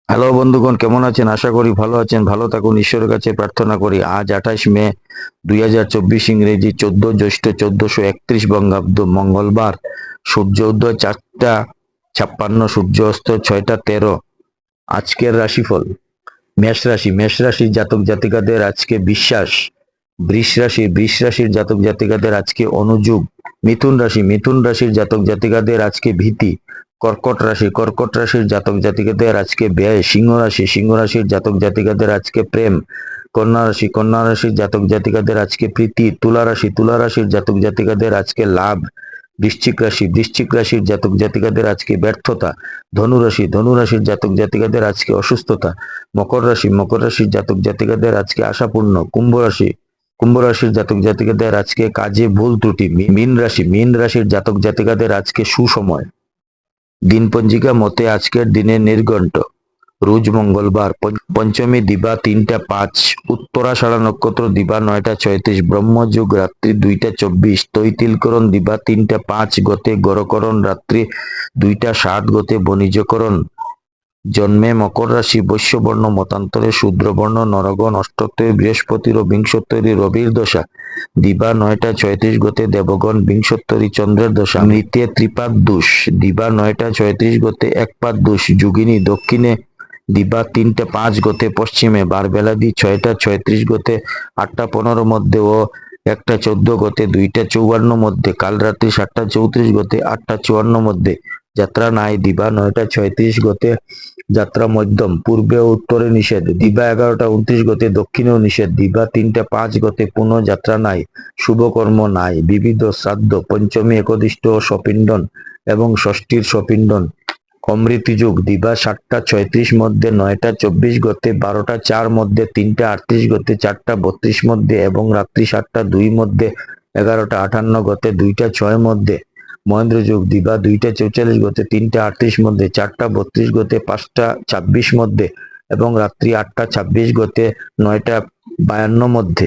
Hello বন্ধুগণ, কেমন আছেন? আশা করি ভালো আছেন। ভালো থাকুন, ঈশ্বরের কাছে প্রার্থনা করি। আজ 28 মে 2024, ইংরেজি 14 জ্যৈষ্ঠ 1431 বঙ্গাব্দ, মঙ্গলবার। সূর্য উদয় 4টা 56, সূর্য অস্ত 6টা 13। আজকের রাশিফল: মেষ রাশি, মেষ রাশির জাতক জাতিকাদের আজকে বিশ্বাস। বৃষ রাশির জাতক জাতিকাদের আজকে অনুযোগ। মিথুন রাশি, মিথুন রাশির জাতক জাতিকাদের আজকে ভীতি। কর্কট রাশির জাতক জাতিকাদের আজকে ব্যয়। সিংহ রাশি, সিংহ রাশির জাতক জাতিকাদের আজকে প্রেম। কন্যা রাশির জাতক জাতিকাদের আজকে প্রীতি। তুলা রাশির জাতক জাতিকাদের আজকে লাভ। বৃশ্চিক রাশির জাতক জাতিকাদের আজকে ব্যর্থতা। ধনু রাশির জাতক জাতিকাদের আজকে অসুস্থতা। মকর রাশির জাতক জাতিকাদের আজকে আশাপূর্ণ। কুম্ভ রাশির জাতক জাতিকাদের আজকে কাজে ভুল ত্রুটি। মীন রাশির জাতক জাতিকাদের আজকে সুসময়। দিনপঞ্জিকা মতে আজকের দিনে নির্ঘণ্ট। রোজ মঙ্গলবার। পঞ্চমী দিবা 3টা 5, উত্তরাষাঢ়া নক্ষত্র দিবা 9টা 36, ব্রহ্মযোগ রাত্রি 2টা 24, তৈতিলকরণ দিবা 3টা 5 গতে, গরকরণ রাত্রি 2টা 7 গতে, বণিজকরণ। জন্মে মকর রাশি, বৈশ্যবর্ণ, মতান্তরে শূদ্রবর্ণ, নরগণ। অষ্টত্তরী বৃহস্পতির ও বিংশোত্তরী রবির দশা দিবা 9টা 36 গতে, দেবগণ। বিংশোত্তরী চন্দ্রের দশা মৃতে ত্রিপাদ দোষ দিবা 9টা 36 গতে, একপাদ দোষ। যোগিনী দক্ষিণে দিবা 3টা 5 গতে, পশ্চিমে। বারবেলাদি 6টা 36 গতে, 8টা 15 মধ্যে ও 1টা 14 গতে, 2টা 54 মধ্যে। কাল রাত্রি 7টা 34 গতে, 8টা 54 মধ্যে। যাত্রা নাই দিবা 9টা 36 গতে, যাত্রা মধ্যম। পূর্বে ও উত্তরে নিষেধ দিবা 11টা 29 গতে, দক্ষিণেও নিষেধ দিবা 3টা 5 গতে, পুনঃ যাত্রা নাই। শুভকর্ম নাই। বিবিধ শ্রাদ্ধ, পঞ্চমী একদিষ্ট ও সপিণ্ডন এবং ষষ্ঠীর সপিণ্ডন। অমৃতযোগ দিবা 7টা 36 মধ্যে, 9টা 24 গতে, 12টা 4 মধ্যে, 3টা 38 গতে, 4টা 32 মধ্যে এবং রাত্রি 7টা 2 মধ্যে, 11টা 58 গতে, 2টা 6 মধ্যে। মহেন্দ্র যোগ দিবা 2টা 44 গতে, 3টা 38 মধ্যে, 4টা 32 গতে, 5টা 26 মধ্যে এবং রাত্রি 8টা 26 গতে, 9টা 52 মধ্যে।